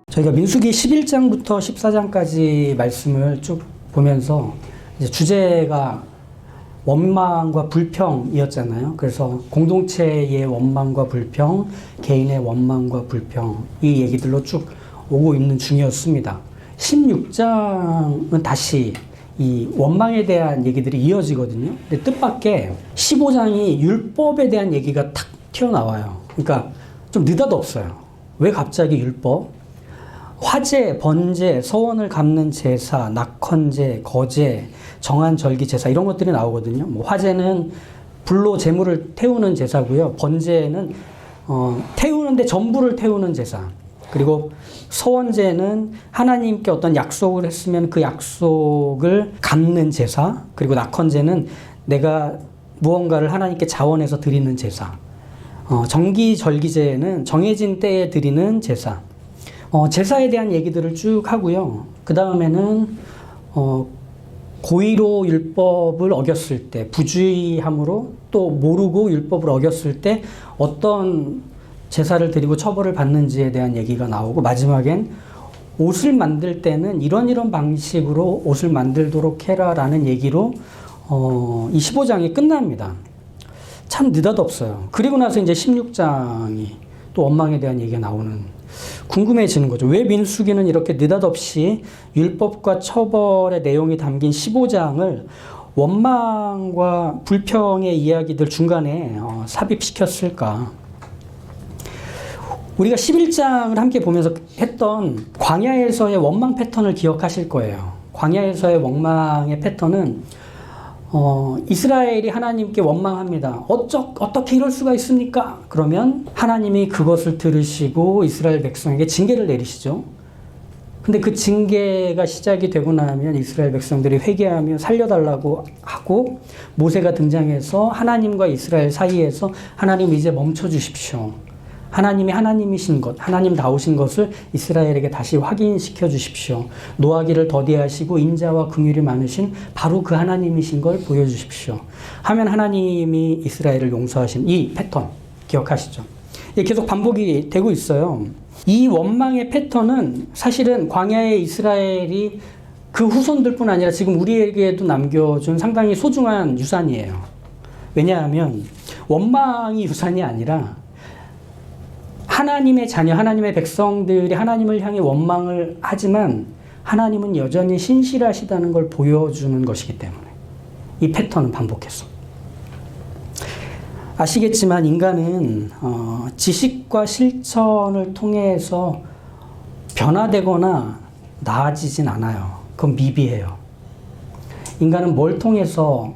저희가 민수기 11장부터 14장까지 말씀을 쭉 보면서 이제 주제가 원망과 불평이었잖아요. 그래서 공동체의 원망과 불평, 개인의 원망과 불평, 이 얘기들로 쭉 오고 있는 중이었습니다. 16장은 다시 이 원망에 대한 얘기들이 이어지거든요. 근데 뜻밖의 15장이 율법에 대한 얘기가 탁 튀어나와요. 그러니까 좀 느닷없어요. 왜 갑자기 율법? 화제, 번제, 서원을 갚는 제사, 낙헌제, 거제, 정한 절기 제사 이런 것들이 나오거든요. 뭐 화제는 불로 제물을 태우는 제사고요. 번제는 태우는데 전부를 태우는 제사. 그리고 서원제는 하나님께 어떤 약속을 했으면 그 약속을 갚는 제사. 그리고 낙헌제는 내가 무언가를 하나님께 자원해서 드리는 제사. 정기절기제는 정해진 때에 드리는 제사. 제사에 대한 얘기들을 쭉 하고요. 그 다음에는 고의로 율법을 어겼을 때, 부주의함으로 또 모르고 율법을 어겼을 때 어떤 제사를 드리고 처벌을 받는지에 대한 얘기가 나오고, 마지막엔 옷을 만들 때는 이런 방식으로 옷을 만들도록 해라라는 얘기로 이 15장이 끝납니다. 참 느닷없어요. 그리고 나서 이제 16장이 또 원망에 대한 얘기가 나오는, 궁금해지는 거죠. 왜 민수기는 이렇게 느닷없이 율법과 처벌의 내용이 담긴 15장을 원망과 불평의 이야기들 중간에 삽입시켰을까? 우리가 11장을 함께 보면서 했던 광야에서의 원망 패턴을 기억하실 거예요. 광야에서의 원망의 패턴은 이스라엘이 하나님께 원망합니다. 어떻게 이럴 수가 있습니까? 그러면 하나님이 그것을 들으시고 이스라엘 백성에게 징계를 내리시죠. 근데 그 징계가 시작이 되고 나면 이스라엘 백성들이 회개하며 살려달라고 하고, 모세가 등장해서 하나님과 이스라엘 사이에서 하나님 이제 멈춰 주십시오. 하나님이 하나님이신 것, 하나님다우신 것을 이스라엘에게 다시 확인시켜 주십시오. 노하기를 더디하시고 인자와 긍휼이 많으신 바로 그 하나님이신 걸 보여주십시오. 하면 하나님이 이스라엘을 용서하신 이 패턴 기억하시죠? 이게 계속 반복이 되고 있어요. 이 원망의 패턴은 사실은 광야의 이스라엘이 그 후손들뿐 아니라 지금 우리에게도 남겨준 상당히 소중한 유산이에요. 왜냐하면 원망이 유산이 아니라 하나님의 자녀, 하나님의 백성들이 하나님을 향해 원망을 하지만 하나님은 여전히 신실하시다는 걸 보여주는 것이기 때문에 이 패턴은 반복해서. 아시겠지만 인간은 지식과 실천을 통해서 변화되거나 나아지진 않아요. 그건 미비해요. 인간은 뭘 통해서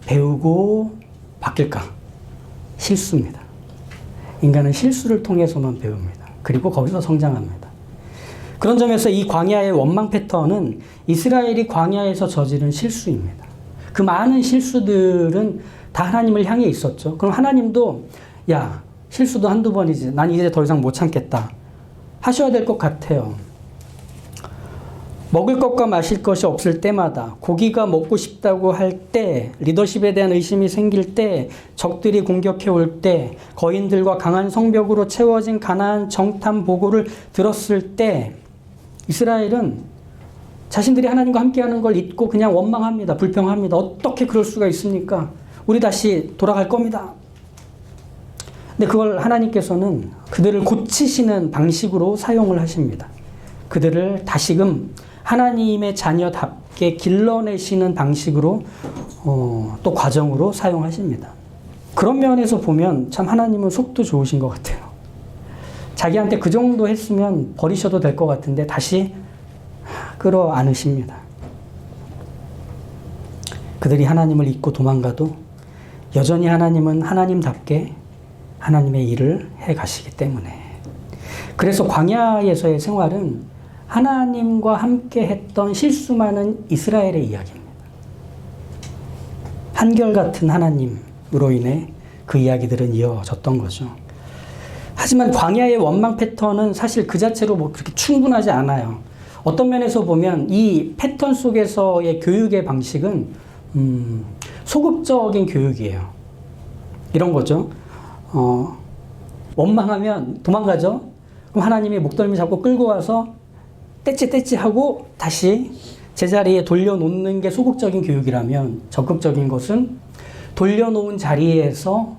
배우고 바뀔까? 실수입니다. 인간은 실수를 통해서만 배웁니다. 그리고 거기서 성장합니다. 그런 점에서 이 광야의 원망 패턴은 이스라엘이 광야에서 저지른 실수입니다. 그 많은 실수들은 다 하나님을 향해 있었죠. 그럼 하나님도 야, 실수도 한두 번이지. 난 이제 더 이상 못 참겠다. 하셔야 될 것 같아요. 먹을 것과 마실 것이 없을 때마다, 고기가 먹고 싶다고 할 때, 리더십에 대한 의심이 생길 때, 적들이 공격해 올 때, 거인들과 강한 성벽으로 채워진 가나안 정탐 보고를 들었을 때, 이스라엘은 자신들이 하나님과 함께하는 걸 잊고 그냥 원망합니다. 불평합니다. 어떻게 그럴 수가 있습니까? 우리 다시 돌아갈 겁니다. 근데 그걸 하나님께서는 그들을 고치시는 방식으로 사용을 하십니다. 그들을 다시금 하나님의 자녀답게 길러내시는 방식으로 또 과정으로 사용하십니다. 그런 면에서 보면 참 하나님은 속도 좋으신 것 같아요. 자기한테 그 정도 했으면 버리셔도 될 것 같은데 다시 끌어안으십니다. 그들이 하나님을 잊고 도망가도 여전히 하나님은 하나님답게 하나님의 일을 해가시기 때문에. 그래서 광야에서의 생활은 하나님과 함께 했던 실수 많은 이스라엘의 이야기입니다. 한결같은 하나님으로 인해 그 이야기들은 이어졌던 거죠. 하지만 광야의 원망 패턴은 사실 그 자체로 뭐 그렇게 충분하지 않아요. 어떤 면에서 보면 이 패턴 속에서의 교육의 방식은 소극적인 교육이에요. 이런 거죠. 원망하면 도망가죠. 그럼 하나님이 목덜미 잡고 끌고 와서 떼찌 하고 다시 제자리에 돌려놓는 게 소극적인 교육이라면, 적극적인 것은 돌려놓은 자리에서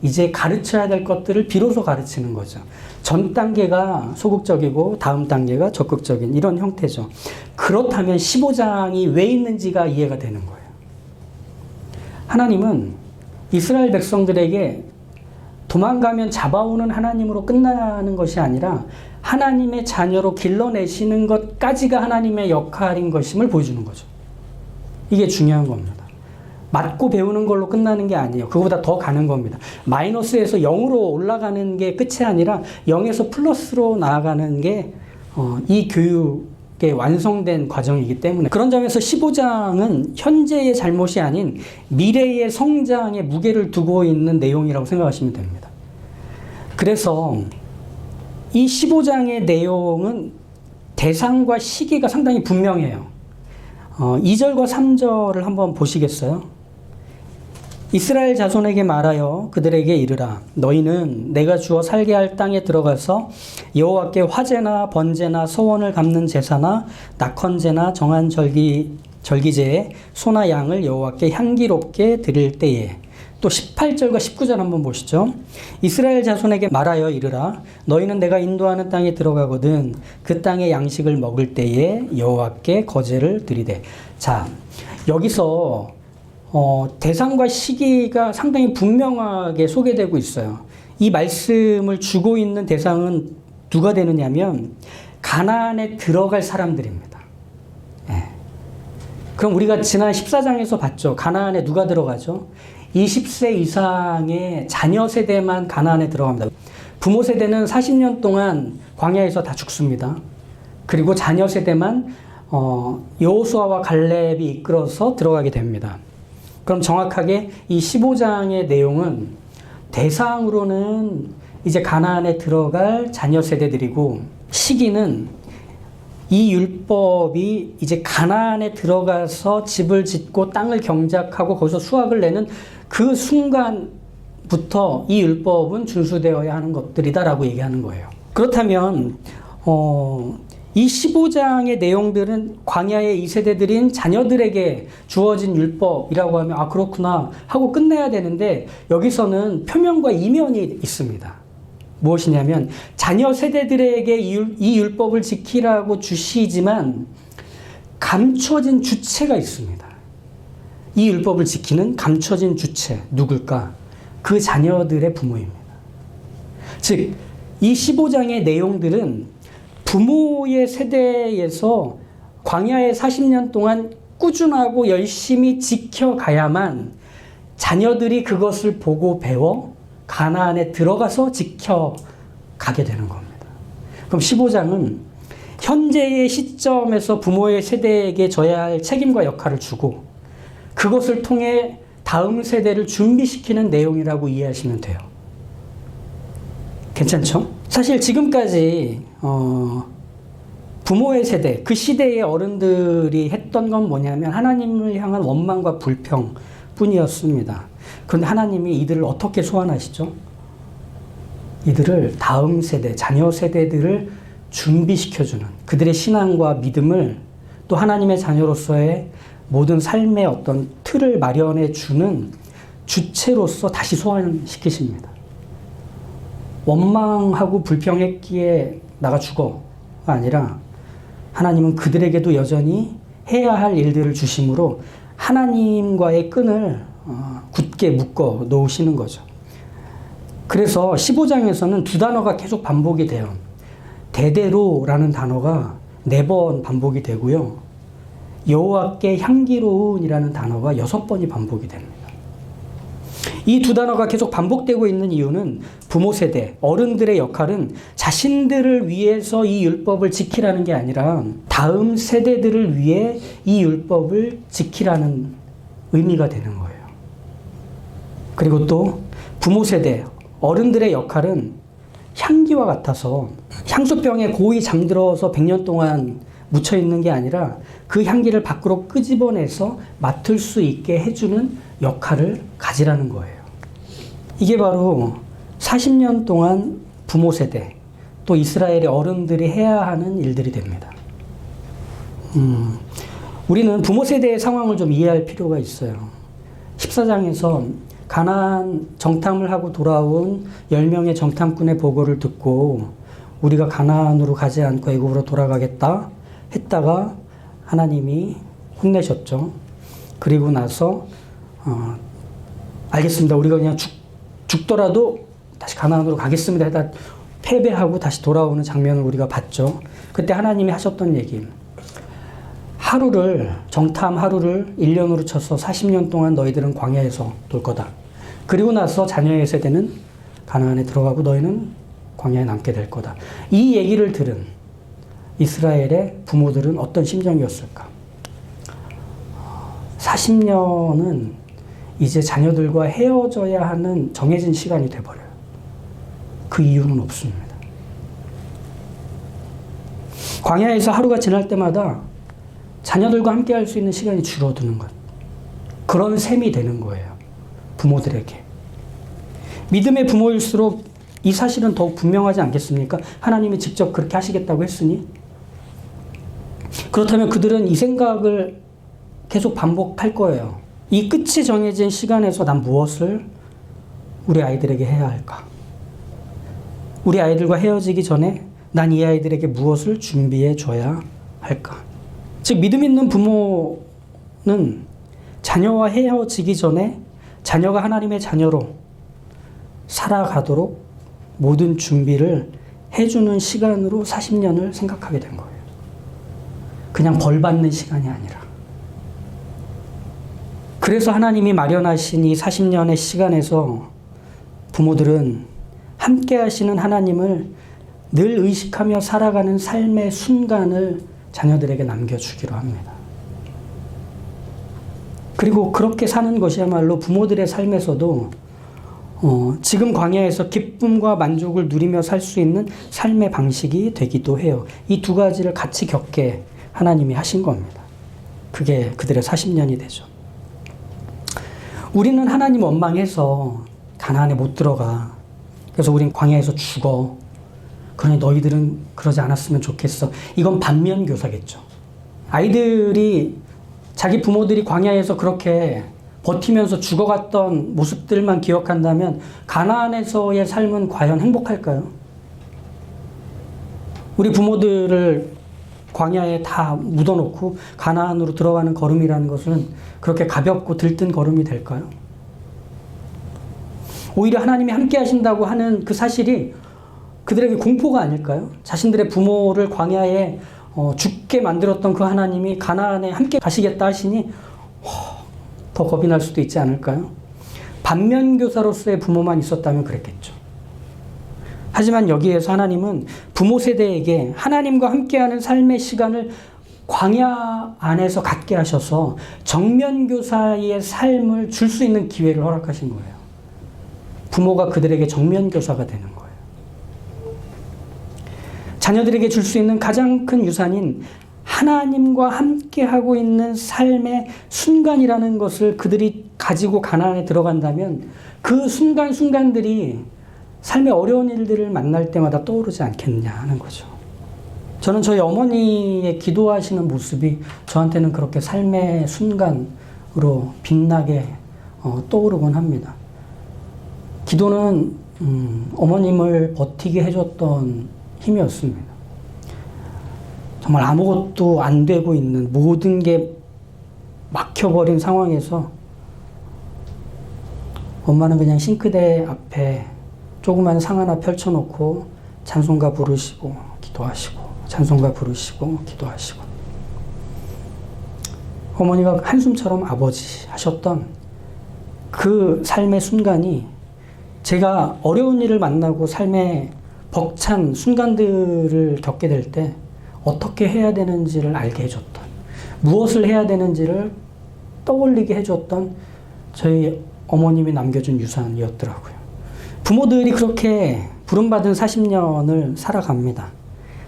이제 가르쳐야 될 것들을 비로소 가르치는 거죠. 전 단계가 소극적이고 다음 단계가 적극적인 이런 형태죠. 그렇다면 15장이 왜 있는지가 이해가 되는 거예요. 하나님은 이스라엘 백성들에게 도망가면 잡아오는 하나님으로 끝나는 것이 아니라 하나님의 자녀로 길러내시는 것까지가 하나님의 역할인 것임을 보여주는 거죠. 이게 중요한 겁니다. 맞고 배우는 걸로 끝나는 게 아니에요. 그거보다 더 가는 겁니다. 마이너스에서 0으로 올라가는 게 끝이 아니라 0에서 플러스로 나아가는 게 이 교육의 완성된 과정이기 때문에, 그런 점에서 15장은 현재의 잘못이 아닌 미래의 성장에 무게를 두고 있는 내용이라고 생각하시면 됩니다. 그래서 이 15장의 내용은 대상과 시기가 상당히 분명해요. 2절과 3절을 한번 보시겠어요? 이스라엘 자손에게 말하여 그들에게 이르라. 너희는 내가 주어 살게 할 땅에 들어가서 여호와께 화제나 번제나 서원을 갚는 제사나 낙헌제나 정한 절기제에 소나 양을 여호와께 향기롭게 드릴 때에. 또 18절과 19절 한번 보시죠. 이스라엘 자손에게 말하여 이르라. 너희는 내가 인도하는 땅에 들어가거든 그 땅의 양식을 먹을 때에 여호와께 거제를 드리되. 자, 여기서 대상과 시기가 상당히 분명하게 소개되고 있어요. 이 말씀을 주고 있는 대상은 누가 되느냐면 가나안에 들어갈 사람들입니다. 네. 그럼 우리가 지난 14장에서 봤죠. 가나안에 누가 들어가죠? 20세 이상의 자녀 세대만 가나안에 들어갑니다. 부모 세대는 40년 동안 광야에서 다 죽습니다. 그리고 자녀 세대만 여호수아와 갈렙이 이끌어서 들어가게 됩니다. 그럼 정확하게 이 15장의 내용은 대상으로는 이제 가나안에 들어갈 자녀 세대들이고, 시기는 이 율법이 이제 가나안에 들어가서 집을 짓고 땅을 경작하고 거기서 수확을 내는 그 순간부터 이 율법은 준수되어야 하는 것들이다라고 얘기하는 거예요. 그렇다면 이 15장의 내용들은 광야의 2세대들인 자녀들에게 주어진 율법이라고 하면 아 그렇구나 하고 끝내야 되는데, 여기서는 표면과 이면이 있습니다. 무엇이냐면 자녀 세대들에게 이 율법을 지키라고 주시지만 감춰진 주체가 있습니다. 이 율법을 지키는 감춰진 주체, 누굴까? 그 자녀들의 부모입니다. 즉, 이 15장의 내용들은 부모의 세대에서 광야의 40년 동안 꾸준하고 열심히 지켜가야만 자녀들이 그것을 보고 배워 가나안에 들어가서 지켜가게 되는 겁니다. 그럼 15장은 현재의 시점에서 부모의 세대에게 져야 할 책임과 역할을 주고 그것을 통해 다음 세대를 준비시키는 내용이라고 이해하시면 돼요. 괜찮죠? 사실 지금까지 부모의 세대, 그 시대의 어른들이 했던 건 뭐냐면 하나님을 향한 원망과 불평 뿐이었습니다. 그런데 하나님이 이들을 어떻게 소환하시죠? 이들을 다음 세대, 자녀 세대들을 준비시켜주는, 그들의 신앙과 믿음을 또 하나님의 자녀로서의 모든 삶의 어떤 틀을 마련해 주는 주체로서 다시 소환시키십니다. 원망하고 불평했기에 나가 죽어가 아니라 하나님은 그들에게도 여전히 해야 할 일들을 주심으로 하나님과의 끈을 굳게 묶어 놓으시는 거죠. 그래서 15장에서는 두 단어가 계속 반복이 돼요. 대대로라는 단어가 4번 반복이 되고요. 여호와께 향기로운이라는 단어가 6번이 반복이 됩니다. 이 두 단어가 계속 반복되고 있는 이유는 부모 세대, 어른들의 역할은 자신들을 위해서 이 율법을 지키라는 게 아니라 다음 세대들을 위해 이 율법을 지키라는 의미가 되는 거예요. 그리고 또 부모 세대, 어른들의 역할은 향기와 같아서 향수병에 고이 잠들어서 100년 동안 묻혀있는 게 아니라 그 향기를 밖으로 끄집어내서 맡을 수 있게 해주는 역할을 가지라는 거예요. 이게 바로 40년 동안 부모 세대, 또 이스라엘의 어른들이 해야 하는 일들이 됩니다. 우리는 부모 세대의 상황을 좀 이해할 필요가 있어요. 14장에서 가나안 정탐을 하고 돌아온 10명의 정탐꾼의 보고를 듣고 우리가 가나안으로 가지 않고 애굽으로 돌아가겠다 했다가 하나님이 혼내셨죠. 그리고 나서 알겠습니다. 우리가 그냥 죽더라도 다시 가나안으로 가겠습니다. 해다 패배하고 다시 돌아오는 장면을 우리가 봤죠. 그때 하나님이 하셨던 얘기. 정탐 하루를 1년으로 쳐서 40년 동안 너희들은 광야에서 돌 거다. 그리고 나서 자녀의 세대는 가나안에 들어가고 너희는 광야에 남게 될 거다. 이 얘기를 들은 이스라엘의 부모들은 어떤 심정이었을까? 40년은 이제 자녀들과 헤어져야 하는 정해진 시간이 돼버려요. 그 이유는 없습니다. 광야에서 하루가 지날 때마다 자녀들과 함께 할 수 있는 시간이 줄어드는 것. 그런 셈이 되는 거예요. 부모들에게. 믿음의 부모일수록 이 사실은 더욱 분명하지 않겠습니까? 하나님이 직접 그렇게 하시겠다고 했으니. 그렇다면 그들은 이 생각을 계속 반복할 거예요. 이 끝이 정해진 시간에서 난 무엇을 우리 아이들에게 해야 할까? 우리 아이들과 헤어지기 전에 난 이 아이들에게 무엇을 준비해 줘야 할까? 즉 믿음 있는 부모는 자녀와 헤어지기 전에 자녀가 하나님의 자녀로 살아가도록 모든 준비를 해주는 시간으로 40년을 생각하게 된 거예요. 그냥 벌 받는 시간이 아니라. 그래서 하나님이 마련하신 이 40년의 시간에서 부모들은 함께 하시는 하나님을 늘 의식하며 살아가는 삶의 순간을 자녀들에게 남겨주기로 합니다. 그리고 그렇게 사는 것이야말로 부모들의 삶에서도 지금 광야에서 기쁨과 만족을 누리며 살 수 있는 삶의 방식이 되기도 해요. 이 두 가지를 같이 겪게 하나님이 하신 겁니다. 그게 그들의 40년이 되죠. 우리는 하나님 원망해서 가나안에 못 들어가. 그래서 우린 광야에서 죽어. 그러니 너희들은 그러지 않았으면 좋겠어. 이건 반면교사겠죠. 아이들이 자기 부모들이 광야에서 그렇게 버티면서 죽어갔던 모습들만 기억한다면 가나안에서의 삶은 과연 행복할까요? 우리 부모들을 광야에 다 묻어놓고 가나안으로 들어가는 걸음이라는 것은 그렇게 가볍고 들뜬 걸음이 될까요? 오히려 하나님이 함께 하신다고 하는 그 사실이 그들에게 공포가 아닐까요? 자신들의 부모를 광야에 죽게 만들었던 그 하나님이 가나안에 함께 가시겠다 하시니 더 겁이 날 수도 있지 않을까요? 반면교사로서의 부모만 있었다면 그랬겠죠. 하지만 여기에서 하나님은 부모 세대에게 하나님과 함께하는 삶의 시간을 광야 안에서 갖게 하셔서 정면교사의 삶을 줄 수 있는 기회를 허락하신 거예요. 부모가 그들에게 정면교사가 되는 거예요. 자녀들에게 줄 수 있는 가장 큰 유산인 하나님과 함께하고 있는 삶의 순간이라는 것을 그들이 가지고 가나안에 들어간다면 그 순간순간들이 삶의 어려운 일들을 만날 때마다 떠오르지 않겠냐 하는 거죠. 저는 저희 어머니의 기도하시는 모습이 저한테는 그렇게 삶의 순간으로 빛나게 떠오르곤 합니다. 기도는 어머님을 버티게 해줬던 힘이었습니다. 정말 아무것도 안 되고 있는 모든 게 막혀버린 상황에서 엄마는 그냥 싱크대 앞에 조그만 상 하나 펼쳐놓고 찬송가 부르시고 기도하시고 찬송가 부르시고 기도하시고 어머니가 한숨처럼 아버지 하셨던 그 삶의 순간이 제가 어려운 일을 만나고 삶의 벅찬 순간들을 겪게 될 때 어떻게 해야 되는지를 알게 해줬던, 무엇을 해야 되는지를 떠올리게 해줬던 저희 어머님이 남겨준 유산이었더라고요. 부모들이 그렇게 부름받은 40년을 살아갑니다.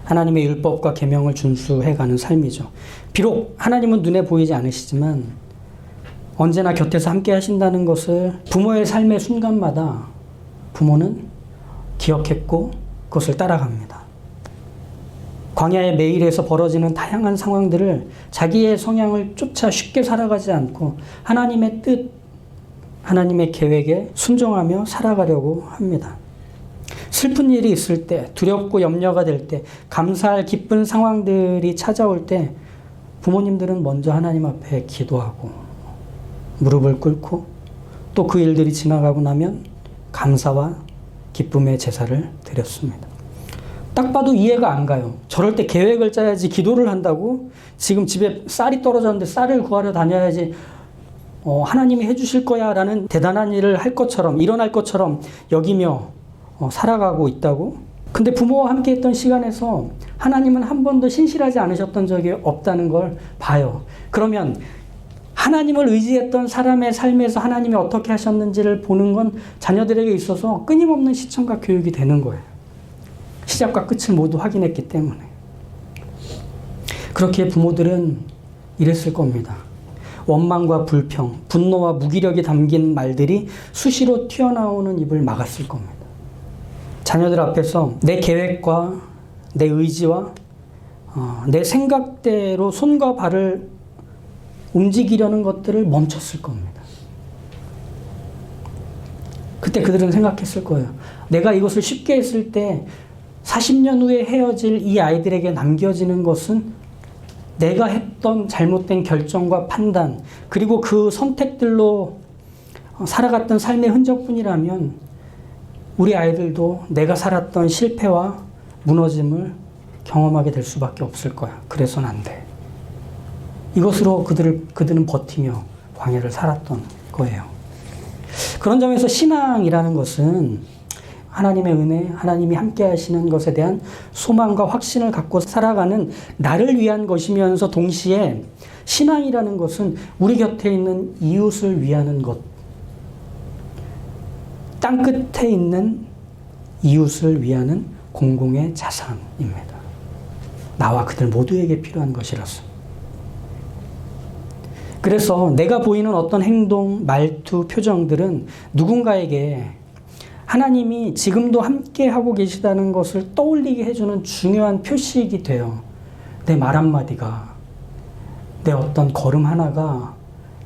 하나님의 율법과 계명을 준수해가는 삶이죠. 비록 하나님은 눈에 보이지 않으시지만 언제나 곁에서 함께 하신다는 것을 부모의 삶의 순간마다 부모는 기억했고 그것을 따라갑니다. 광야의 매일에서 벌어지는 다양한 상황들을 자기의 성향을 쫓아 쉽게 살아가지 않고 하나님의 뜻, 하나님의 계획에 순종하며 살아가려고 합니다. 슬픈 일이 있을 때, 두렵고 염려가 될 때, 감사할 기쁜 상황들이 찾아올 때 부모님들은 먼저 하나님 앞에 기도하고 무릎을 꿇고 또 그 일들이 지나가고 나면 감사와 기쁨의 제사를 드렸습니다. 딱 봐도 이해가 안 가요. 저럴 때 계획을 짜야지 기도를 한다고? 지금 집에 쌀이 떨어졌는데 쌀을 구하러 다녀야지 하나님이 해주실 거야 라는 대단한 일을 할 것처럼, 일어날 것처럼 여기며 살아가고 있다고? 근데 부모와 함께 했던 시간에서 하나님은 한 번도 신실하지 않으셨던 적이 없다는 걸 봐요. 그러면 하나님을 의지했던 사람의 삶에서 하나님이 어떻게 하셨는지를 보는 건 자녀들에게 있어서 끊임없는 시청과 교육이 되는 거예요. 시작과 끝을 모두 확인했기 때문에. 그렇게 부모들은 이랬을 겁니다. 원망과 불평, 분노와 무기력이 담긴 말들이 수시로 튀어나오는 입을 막았을 겁니다. 자녀들 앞에서 내 계획과 내 의지와 내 생각대로 손과 발을 움직이려는 것들을 멈췄을 겁니다. 그때 그들은 생각했을 거예요. 내가 이것을 쉽게 했을 때 40년 후에 헤어질 이 아이들에게 남겨지는 것은 내가 했던 잘못된 결정과 판단, 그리고 그 선택들로 살아갔던 삶의 흔적뿐이라면 우리 아이들도 내가 살았던 실패와 무너짐을 경험하게 될 수밖에 없을 거야. 그래서는 안 돼. 이것으로 그들은 버티며 광야를 살았던 거예요. 그런 점에서 신앙이라는 것은 하나님의 은혜, 하나님이 함께 하시는 것에 대한 소망과 확신을 갖고 살아가는 나를 위한 것이면서 동시에 신앙이라는 것은 우리 곁에 있는 이웃을 위하는 것, 땅끝에 있는 이웃을 위하는 공공의 자산입니다. 나와 그들 모두에게 필요한 것이라서. 그래서 내가 보이는 어떤 행동, 말투, 표정들은 누군가에게 하나님이 지금도 함께 하고 계시다는 것을 떠올리게 해주는 중요한 표식이 돼요. 내 말 한마디가, 내 어떤 걸음 하나가,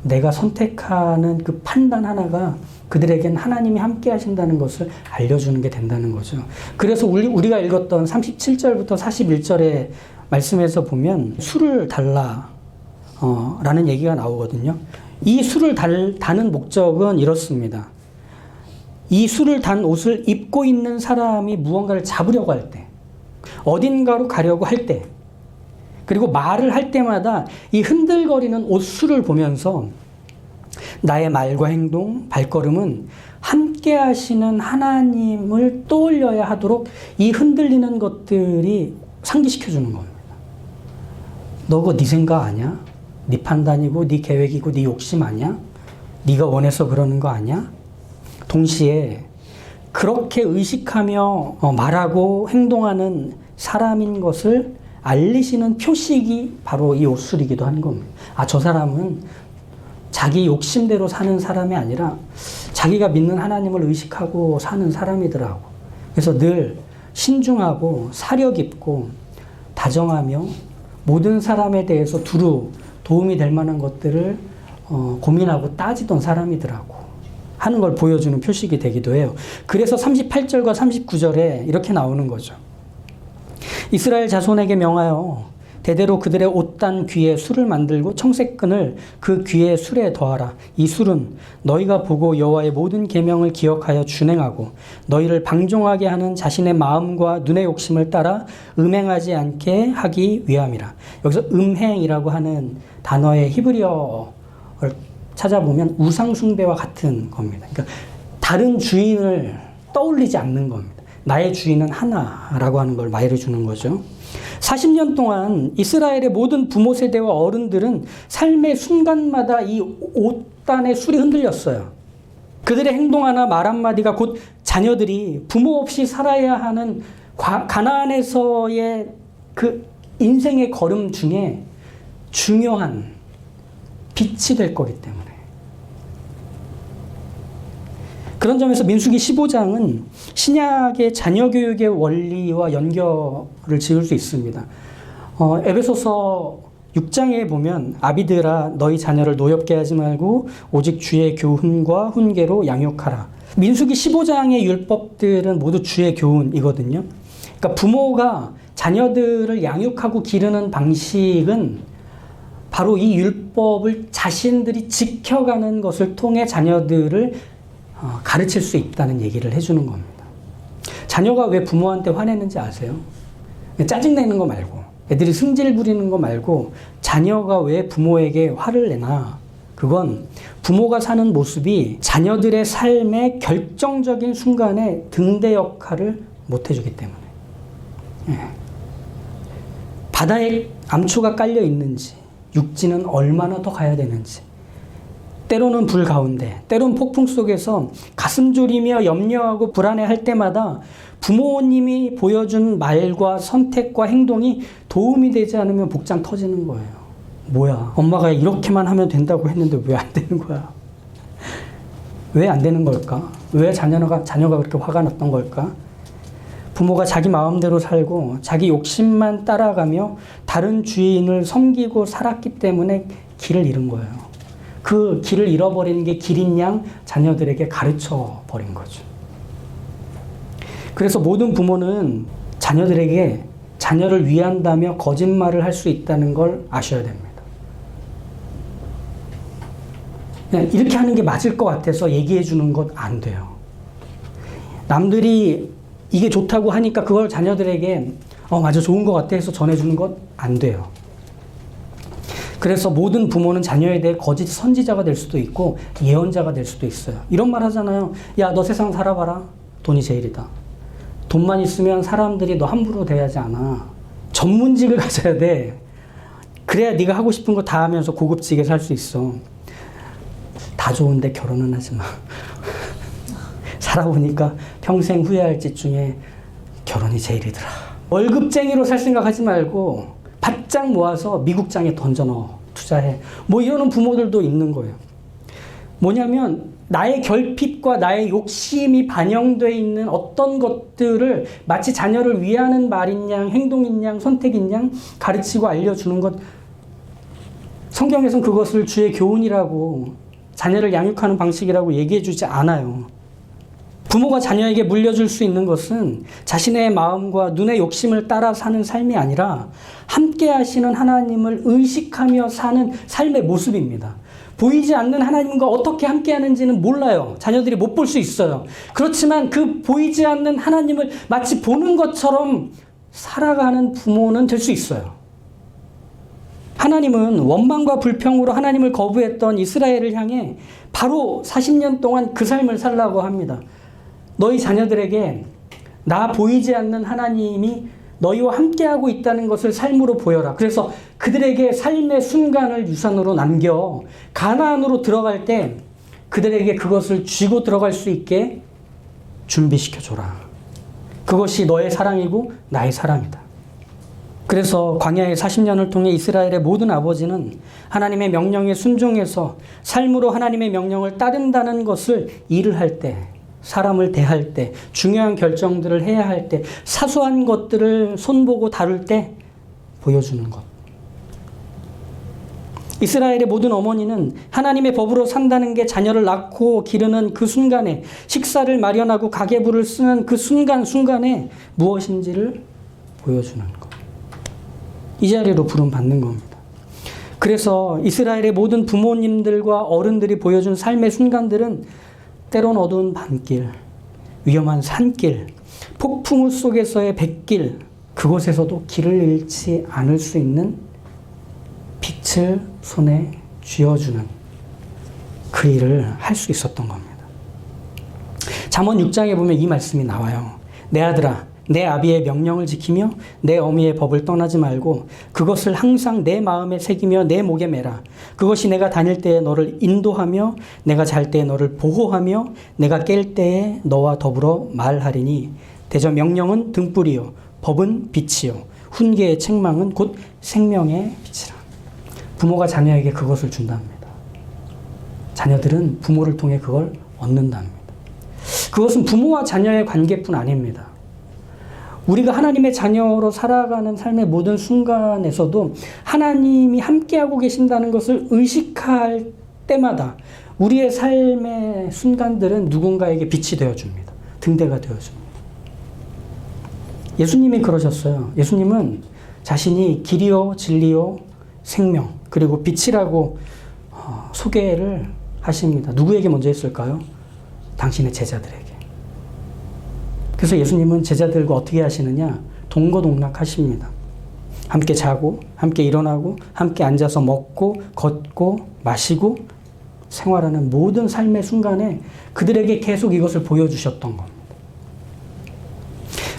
내가 선택하는 그 판단 하나가 그들에겐 하나님이 함께 하신다는 것을 알려주는 게 된다는 거죠. 그래서 우리가 읽었던 37절부터 41절의 말씀에서 보면 술을 달라 라는 얘기가 나오거든요. 이 술을 다는 목적은 이렇습니다. 이 술을 단 옷을 입고 있는 사람이 무언가를 잡으려고 할 때, 어딘가로 가려고 할 때, 그리고 말을 할 때마다 이 흔들거리는 옷술을 보면서 나의 말과 행동, 발걸음은 함께 하시는 하나님을 떠올려야 하도록 이 흔들리는 것들이 상기시켜 주는 겁니다. 너 그거 네 생각 아니야? 네 판단이고 네 계획이고 네 욕심 아니야? 네가 원해서 그러는 거 아니야? 동시에 그렇게 의식하며 말하고 행동하는 사람인 것을 알리시는 표식이 바로 이 옷술이기도 한 겁니다. 아, 저 사람은 자기 욕심대로 사는 사람이 아니라 자기가 믿는 하나님을 의식하고 사는 사람이더라고. 그래서 늘 신중하고 사려 깊고 다정하며 모든 사람에 대해서 두루 도움이 될 만한 것들을 고민하고 따지던 사람이더라고 하는 걸 보여주는 표식이 되기도 해요. 그래서 38절과 39절에 이렇게 나오는 거죠. 이스라엘 자손에게 명하여 대대로 그들의 옷단 귀에 술을 만들고 청색끈을 그 귀에 술에 더하라. 이 술은 너희가 보고 여호와의 모든 계명을 기억하여 준행하고 너희를 방종하게 하는 자신의 마음과 눈의 욕심을 따라 음행하지 않게 하기 위함이라. 여기서 음행이라고 하는 단어의 히브리어를 찾아보면 우상숭배와 같은 겁니다. 그러니까 다른 주인을 떠올리지 않는 겁니다. 나의 주인은 하나라고 하는 걸 말해주는 거죠. 40년 동안 이스라엘의 모든 부모 세대와 어른들은 삶의 순간마다 이 옷단의 술이 흔들렸어요. 그들의 행동 하나 말 한마디가 곧 자녀들이 부모 없이 살아야 하는 가나안에서의 그 인생의 걸음 중에 중요한 빛이 될 거기 때문에. 그런 점에서 민수기 15장은 신약의 자녀 교육의 원리와 연결을 지을 수 있습니다. 에베소서 6장에 보면 아비들아 너희 자녀를 노엽게 하지 말고 오직 주의 교훈과 훈계로 양육하라. 민수기 15장의 율법들은 모두 주의 교훈이거든요. 그러니까 부모가 자녀들을 양육하고 기르는 방식은 바로 이 율법을 자신들이 지켜가는 것을 통해 자녀들을 가르칠 수 있다는 얘기를 해주는 겁니다. 자녀가 왜 부모한테 화내는지 아세요? 짜증내는 거 말고, 애들이 승질 부리는 거 말고 자녀가 왜 부모에게 화를 내나? 그건 부모가 사는 모습이 자녀들의 삶의 결정적인 순간에 등대 역할을 못 해주기 때문에. 바다에 암초가 깔려 있는지, 육지는 얼마나 더 가야 되는지, 때로는 불 가운데, 때로는 폭풍 속에서 가슴 졸이며 염려하고 불안해할 때마다 부모님이 보여준 말과 선택과 행동이 도움이 되지 않으면 복장 터지는 거예요. 뭐야, 엄마가 이렇게만 하면 된다고 했는데 왜 안 되는 거야? 왜 안 되는 걸까? 왜 자녀가 그렇게 화가 났던 걸까? 부모가 자기 마음대로 살고 자기 욕심만 따라가며 다른 주인을 섬기고 살았기 때문에 길을 잃은 거예요. 그 길을 잃어버리는 게 길인 양 자녀들에게 가르쳐 버린 거죠. 그래서 모든 부모는 자녀들에게 자녀를 위한다며 거짓말을 할 수 있다는 걸 아셔야 됩니다. 그냥 이렇게 하는 게 맞을 것 같아서 얘기해 주는 것 안 돼요. 남들이 이게 좋다고 하니까 그걸 자녀들에게 맞아, 좋은 것 같아 해서 전해주는 것 안 돼요. 그래서 모든 부모는 자녀에 대해 거짓 선지자가 될 수도 있고 예언자가 될 수도 있어요. 이런 말 하잖아요. 야, 너 세상 살아봐라. 돈이 제일이다. 돈만 있으면 사람들이 너 함부로 대하지 않아. 전문직을 가져야 돼. 그래야 네가 하고 싶은 거 다 하면서 고급지게 살 수 있어. 다 좋은데 결혼은 하지 마. 살아보니까 평생 후회할 짓 중에 결혼이 제일이더라. 월급쟁이로 살 생각하지 말고 바짝 모아서 미국장에 던져 넣어. 투자해. 뭐 이러는 부모들도 있는 거예요. 뭐냐면 나의 결핍과 나의 욕심이 반영되어 있는 어떤 것들을 마치 자녀를 위하는 말인 양, 행동인 양, 선택인 양 가르치고 알려주는 것. 성경에서는 그것을 주의 교훈이라고, 자녀를 양육하는 방식이라고 얘기해 주지 않아요. 부모가 자녀에게 물려줄 수 있는 것은 자신의 마음과 눈의 욕심을 따라 사는 삶이 아니라 함께 하시는 하나님을 의식하며 사는 삶의 모습입니다. 보이지 않는 하나님과 어떻게 함께 하는지는 몰라요. 자녀들이 못 볼 수 있어요. 그렇지만 그 보이지 않는 하나님을 마치 보는 것처럼 살아가는 부모는 될 수 있어요. 하나님은 원망과 불평으로 하나님을 거부했던 이스라엘을 향해 바로 40년 동안 그 삶을 살라고 합니다. 너희 자녀들에게 나 보이지 않는 하나님이 너희와 함께하고 있다는 것을 삶으로 보여라. 그래서 그들에게 삶의 순간을 유산으로 남겨 가나안으로 들어갈 때 그들에게 그것을 쥐고 들어갈 수 있게 준비시켜줘라. 그것이 너의 사랑이고 나의 사랑이다. 그래서 광야의 40년을 통해 이스라엘의 모든 아버지는 하나님의 명령에 순종해서 삶으로 하나님의 명령을 따른다는 것을 일을 할 때, 사람을 대할 때, 중요한 결정들을 해야 할 때, 사소한 것들을 손보고 다룰 때 보여주는 것. 이스라엘의 모든 어머니는 하나님의 법으로 산다는 게 자녀를 낳고 기르는 그 순간에, 식사를 마련하고 가계부를 쓰는 그 순간순간에 무엇인지를 보여주는 것. 이 자리로 부름받는 겁니다. 그래서 이스라엘의 모든 부모님들과 어른들이 보여준 삶의 순간들은 때론 어두운 밤길, 위험한 산길, 폭풍우 속에서의 뱃길, 그곳에서도 길을 잃지 않을 수 있는 빛을 손에 쥐어주는 그 일을 할 수 있었던 겁니다. 잠언 6장에 보면 이 말씀이 나와요. 내 아들아, 내 아비의 명령을 지키며 내 어미의 법을 떠나지 말고 그것을 항상 내 마음에 새기며 내 목에 매라. 그것이 내가 다닐 때에 너를 인도하며 내가 잘 때에 너를 보호하며 내가 깰 때에 너와 더불어 말하리니 대저 명령은 등불이요 법은 빛이요 훈계의 책망은 곧 생명의 빛이라. 부모가 자녀에게 그것을 준답니다. 자녀들은 부모를 통해 그걸 얻는답니다. 그것은 부모와 자녀의 관계뿐 아닙니다. 우리가 하나님의 자녀로 살아가는 삶의 모든 순간에서도 하나님이 함께하고 계신다는 것을 의식할 때마다 우리의 삶의 순간들은 누군가에게 빛이 되어줍니다. 등대가 되어줍니다. 예수님이 그러셨어요. 예수님은 자신이 길이요 진리요 생명 그리고 빛이라고 소개를 하십니다. 누구에게 먼저 했을까요? 당신의 제자들에게. 그래서 예수님은 제자들과 어떻게 하시느냐? 동거동락하십니다. 함께 자고 함께 일어나고 함께 앉아서 먹고 걷고 마시고 생활하는 모든 삶의 순간에 그들에게 계속 이것을 보여주셨던 겁니다.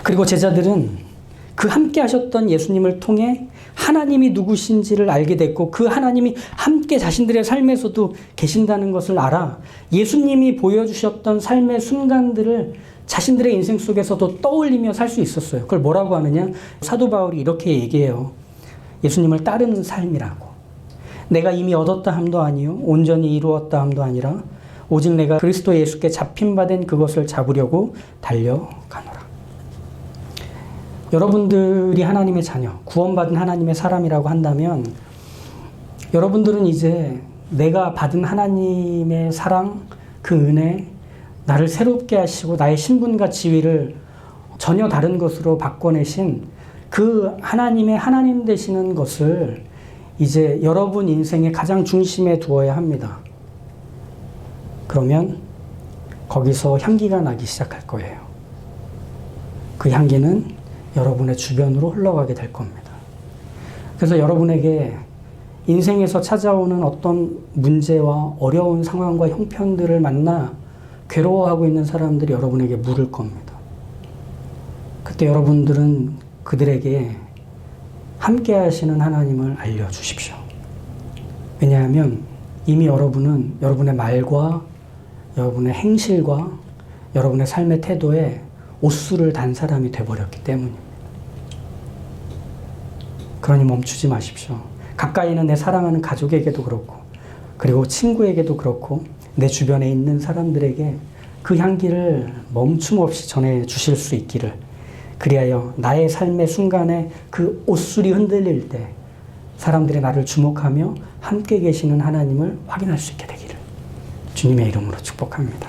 그리고 제자들은 그 함께 하셨던 예수님을 통해 하나님이 누구신지를 알게 됐고 그 하나님이 함께 자신들의 삶에서도 계신다는 것을 알아 예수님이 보여주셨던 삶의 순간들을 자신들의 인생 속에서도 떠올리며 살 수 있었어요. 그걸 뭐라고 하느냐? 사도 바울이 이렇게 얘기해요. 예수님을 따르는 삶이라고. 내가 이미 얻었다 함도 아니요 온전히 이루었다 함도 아니라 오직 내가 그리스도 예수께 잡힌 바 된 그것을 잡으려고 달려가노라. 여러분들이 하나님의 자녀, 구원받은 하나님의 사람이라고 한다면 여러분들은 이제 내가 받은 하나님의 사랑, 그 은혜, 나를 새롭게 하시고 나의 신분과 지위를 전혀 다른 것으로 바꿔내신 그 하나님의 하나님 되시는 것을 이제 여러분 인생의 가장 중심에 두어야 합니다. 그러면 거기서 향기가 나기 시작할 거예요. 그 향기는 여러분의 주변으로 흘러가게 될 겁니다. 그래서 여러분에게 인생에서 찾아오는 어떤 문제와 어려운 상황과 형편들을 만나 괴로워하고 있는 사람들이 여러분에게 물을 겁니다. 그때 여러분들은 그들에게 함께 하시는 하나님을 알려주십시오. 왜냐하면 이미 여러분은 여러분의 말과 여러분의 행실과 여러분의 삶의 태도에 옷수를 단 사람이 되어버렸기 때문입니다. 그러니 멈추지 마십시오. 가까이 있는 내 사랑하는 가족에게도 그렇고 그리고 친구에게도 그렇고 내 주변에 있는 사람들에게 그 향기를 멈춤없이 전해주실 수 있기를 그리하여 나의 삶의 순간에 그 옷술이 흔들릴 때 사람들이 나를 주목하며 함께 계시는 하나님을 확인할 수 있게 되기를 주님의 이름으로 축복합니다.